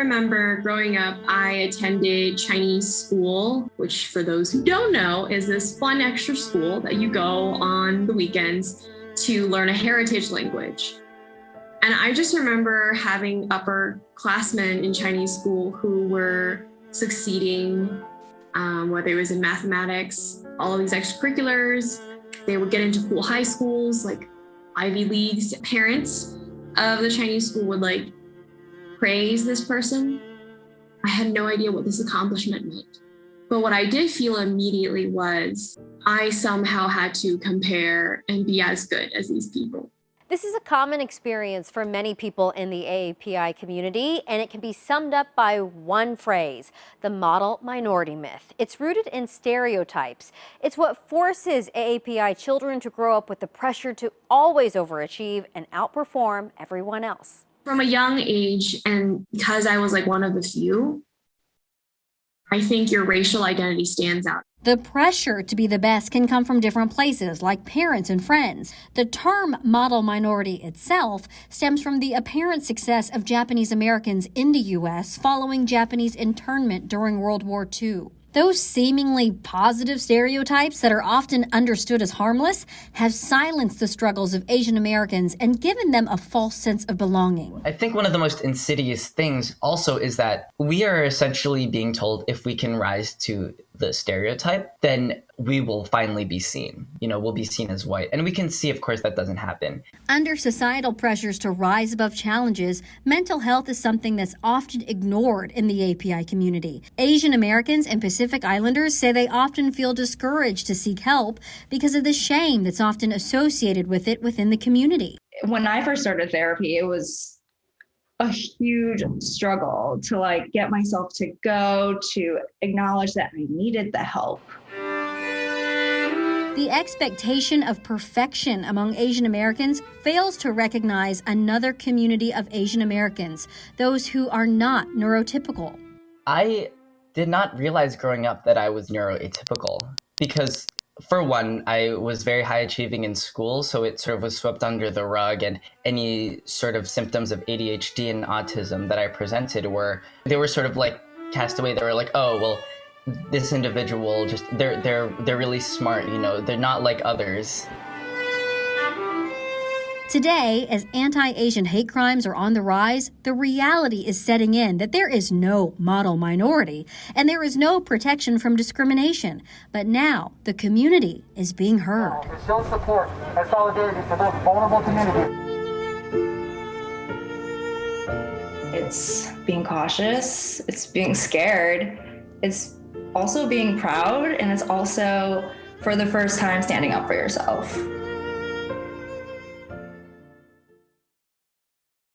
remember growing up, I attended Chinese school, which for those who don't know, is this fun extra school that you go on the weekends to learn a heritage language. And I just remember having upperclassmen in Chinese school who were succeeding, whether it was in mathematics, all of these extracurriculars. They would get into cool high schools, like Ivy Leagues. Parents of the Chinese school would like praise this person. I had no idea what this accomplishment meant. But what I did feel immediately was I somehow had to compare and be as good as these people. This is a common experience for many people in the AAPI community, and it can be summed up by one phrase: the model minority myth. It's rooted in stereotypes. It's what forces AAPI children to grow up with the pressure to always overachieve and outperform everyone else. From a young age, and because I was like one of the few, I think your racial identity stands out. The pressure to be the best can come from different places, like parents and friends. The term model minority itself stems from the apparent success of Japanese Americans in the U.S. following Japanese internment during World War II. Those seemingly positive stereotypes that are often understood as harmless have silenced the struggles of Asian Americans and given them a false sense of belonging. I think one of the most insidious things also is that we are essentially being told if we can rise to the stereotype, then we will finally be seen. We'll be seen as white. And we can see, of course, that doesn't happen. Under societal pressures to rise above challenges, mental health is something that's often ignored in the API community. Asian Americans and Pacific Islanders say they often feel discouraged to seek help because of the shame that's often associated with it within the community. When I first started therapy, it was a huge struggle to get myself to go to acknowledge that I needed the help. The expectation of perfection among Asian Americans fails to recognize another community of Asian Americans, those who are not neurotypical. I did not realize growing up that I was neuroatypical because, for one, I was very high achieving in school, so it sort of was swept under the rug, and any sort of symptoms of ADHD and autism that I presented they were sort of like cast away. They were like, oh, well, this individual they're really smart, they're not like others. Today, as anti-Asian hate crimes are on the rise, the reality is setting in that there is no model minority and there is no protection from discrimination. But now, the community is being heard. To show support and solidarity for those vulnerable communities. It's being cautious, it's being scared, it's also being proud, and it's also, for the first time, standing up for yourself.